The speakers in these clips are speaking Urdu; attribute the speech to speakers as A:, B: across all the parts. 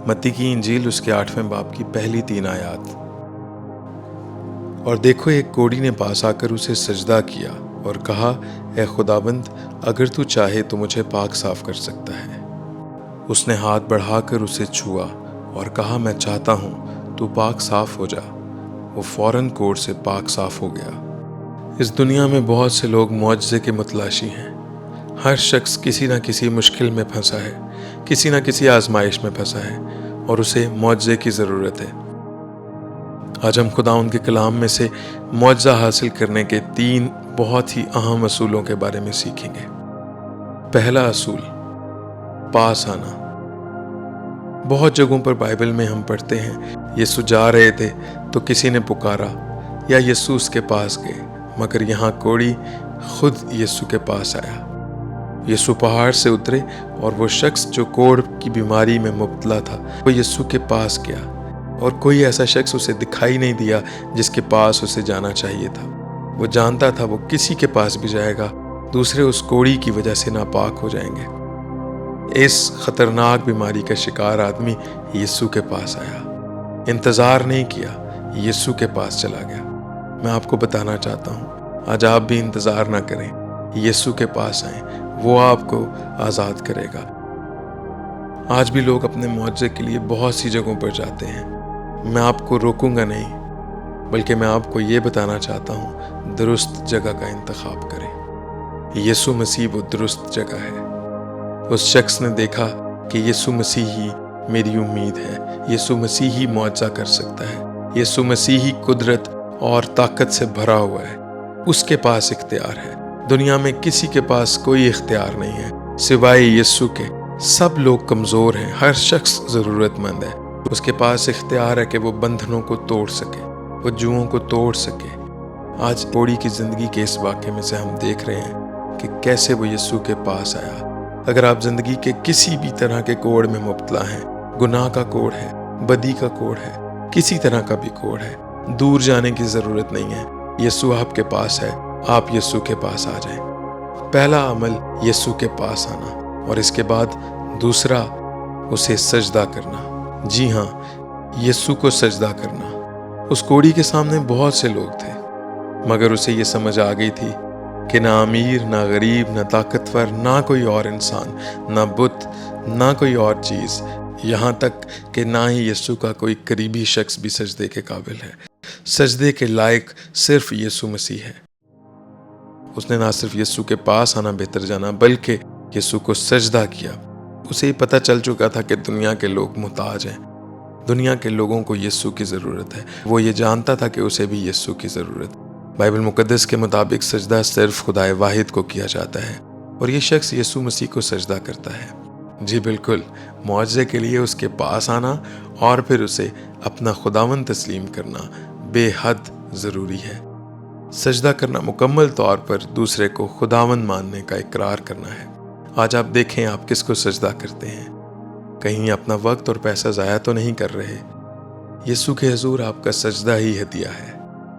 A: متی کی انجیل اس کے 8ویں باب کی پہلی 3 آیات۔ اور دیکھو ایک کوڑی نے پاس آ کر اسے سجدہ کیا اور کہا، اے خداوند، اگر تو چاہے تو مجھے پاک صاف کر سکتا ہے۔ اس نے ہاتھ بڑھا کر اسے چھوا اور کہا، میں چاہتا ہوں تو پاک صاف ہو جا۔ وہ فوراً کوڑ سے پاک صاف ہو گیا۔ اس دنیا میں بہت سے لوگ معجزے کے متلاشی ہیں۔ ہر شخص کسی نہ کسی مشکل میں پھنسا ہے، کسی نہ کسی آزمائش میں پھنسا ہے اور اسے معجزے کی ضرورت ہے۔ آج ہم خدا ان کے کلام میں سے معجزہ حاصل کرنے کے 3 بہت ہی اہم اصولوں کے بارے میں سیکھیں گے۔ پہلا اصول، پاس آنا۔ بہت جگہوں پر بائبل میں ہم پڑھتے ہیں، یسوع جا رہے تھے تو کسی نے پکارا یا یسوع اس کے پاس گئے، مگر یہاں کوڑی خود یسوع کے پاس آیا۔ یسوع پہاڑ سے اترے اور وہ شخص جو کوڑ کی بیماری میں مبتلا تھا وہ یسوع کے پاس گیا، اور کوئی ایسا شخص اسے دکھائی نہیں دیا جس کے پاس اسے جانا چاہیے تھا۔ وہ جانتا تھا وہ کسی کے پاس بھی جائے گا دوسرے اس کوڑی کی وجہ سے ناپاک ہو جائیں گے۔ اس خطرناک بیماری کا شکار آدمی یسوع کے پاس آیا، انتظار نہیں کیا، یسوع کے پاس چلا گیا۔ میں آپ کو بتانا چاہتا ہوں، آج آپ بھی انتظار نہ کریں، یسوع کے پاس آئیں، وہ آپ کو آزاد کرے گا۔ آج بھی لوگ اپنے معجزے کے لیے بہت سی جگہوں پر جاتے ہیں۔ میں آپ کو روکوں گا نہیں، بلکہ میں آپ کو یہ بتانا چاہتا ہوں، درست جگہ کا انتخاب کریں۔ یسوع مسیح وہ درست جگہ ہے۔ اس شخص نے دیکھا کہ یسوع مسیح ہی میری امید ہے، یسوع مسیح ہی معجزہ کر سکتا ہے، یسوع مسیح ہی قدرت اور طاقت سے بھرا ہوا ہے، اس کے پاس اختیار ہے۔ دنیا میں کسی کے پاس کوئی اختیار نہیں ہے سوائے یسوع کے۔ سب لوگ کمزور ہیں، ہر شخص ضرورت مند ہے۔ اس کے پاس اختیار ہے کہ وہ بندھنوں کو توڑ سکے، وہ جوؤں کو توڑ سکے۔ آج کوڑی کی زندگی کے اس واقعے میں سے ہم دیکھ رہے ہیں کہ کیسے وہ یسوع کے پاس آیا۔ اگر آپ زندگی کے کسی بھی طرح کے کوڑ میں مبتلا ہیں، گناہ کا کوڑ ہے، بدی کا کوڑ ہے، کسی طرح کا بھی کوڑ ہے، دور جانے کی ضرورت نہیں ہے، یسوع آپ کے پاس ہے، آپ یسوع کے پاس آ جائیں۔ پہلا عمل یسوع کے پاس آنا، اور اس کے بعد دوسرا اسے سجدہ کرنا۔ جی ہاں، یسوع کو سجدہ کرنا۔ اس کوڑی کے سامنے بہت سے لوگ تھے، مگر اسے یہ سمجھ آ گئی تھی کہ نہ امیر، نہ غریب، نہ طاقتور، نہ کوئی اور انسان، نہ بت، نہ کوئی اور چیز، یہاں تک کہ نہ ہی یسوع کا کوئی قریبی شخص بھی سجدے کے قابل ہے۔ سجدے کے لائق صرف یسوع مسیح ہے۔ اس نے نہ صرف یسوع کے پاس آنا بہتر جانا، بلکہ یسوع کو سجدہ کیا۔ اسے یہ پتہ چل چکا تھا کہ دنیا کے لوگ محتاج ہیں، دنیا کے لوگوں کو یسوع کی ضرورت ہے۔ وہ یہ جانتا تھا کہ اسے بھی یسوع کی ضرورت ہے۔ بائبل مقدس کے مطابق سجدہ صرف خدائے واحد کو کیا جاتا ہے، اور یہ شخص یسوع مسیح کو سجدہ کرتا ہے۔ جی بالکل، معجزے کے لیے اس کے پاس آنا اور پھر اسے اپنا خداوند تسلیم کرنا بے حد ضروری ہے۔ سجدہ کرنا مکمل طور پر دوسرے کو خداوند ماننے کا اقرار کرنا ہے۔ آج آپ دیکھیں آپ کس کو سجدہ کرتے ہیں، کہیں اپنا وقت اور پیسہ ضائع تو نہیں کر رہے۔ یسوع کے حضور آپ کا سجدہ ہی ہدیہ ہے،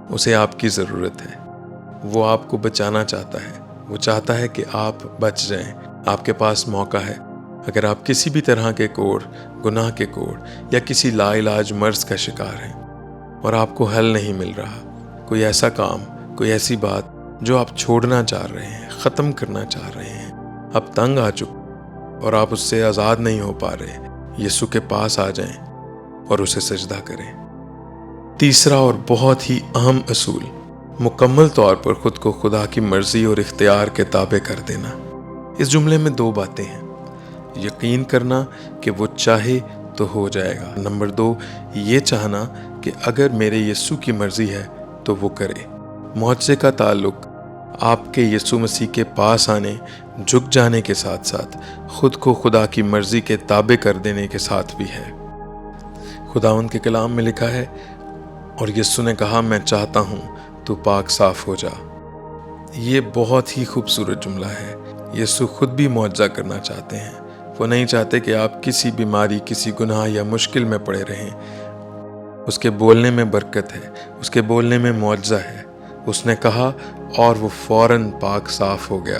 A: اسے آپ کی ضرورت ہے، وہ آپ کو بچانا چاہتا ہے، وہ چاہتا ہے کہ آپ بچ جائیں۔ آپ کے پاس موقع ہے، اگر آپ کسی بھی طرح کے کوڑ، گناہ کے کوڑ یا کسی لا علاج مرض کا شکار ہیں اور آپ کو حل نہیں مل رہا، کوئی ایسا کام، کوئی ایسی بات جو آپ چھوڑنا چاہ رہے ہیں، ختم کرنا چاہ رہے ہیں، اب تنگ آ چکے اور آپ اس سے آزاد نہیں ہو پا رہے، یسوع کے پاس آ جائیں اور اسے سجدہ کریں۔ تیسرا اور بہت ہی اہم اصول، مکمل طور پر خود کو خدا کی مرضی اور اختیار کے تابع کر دینا۔ اس جملے میں 2 باتیں ہیں، یقین کرنا کہ وہ چاہے تو ہو جائے گا۔ نمبر 2، یہ چاہنا کہ اگر میرے یسوع کی مرضی ہے تو وہ کرے۔ معجزے کا تعلق آپ کے یسوع مسیح کے پاس آنے، جھک جانے کے ساتھ ساتھ خود کو خدا کی مرضی کے تابع کر دینے کے ساتھ بھی ہے۔ خداوند کے کلام میں لکھا ہے، اور یسوع نے کہا، میں چاہتا ہوں تو پاک صاف ہو جا۔ یہ بہت ہی خوبصورت جملہ ہے۔ یسوع خود بھی معجزہ کرنا چاہتے ہیں۔ وہ نہیں چاہتے کہ آپ کسی بیماری، کسی گناہ یا مشکل میں پڑے رہیں۔ اس کے بولنے میں برکت ہے، اس کے بولنے میں معجزہ ہے۔ اس نے کہا اور وہ فوراً پاک صاف ہو گیا۔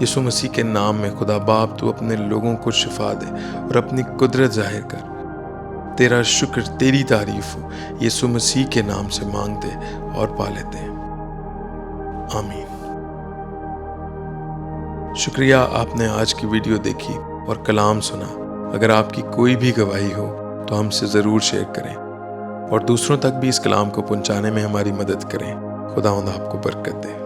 A: یسوع مسیح کے نام میں خدا باپ تو اپنے لوگوں کو شفا دے اور اپنی قدرت ظاہر کر۔ تیرا شکر، تیری تعریف ہو، یسوع مسیح کے نام سے مانگتے اور پا لیتے ہیں، آمین۔ شکریہ آپ نے آج کی ویڈیو دیکھی اور کلام سنا۔ اگر آپ کی کوئی بھی گواہی ہو تو ہم سے ضرور شیئر کریں اور دوسروں تک بھی اس کلام کو پہنچانے میں ہماری مدد کریں۔ خداوند آپ کو برکت دے۔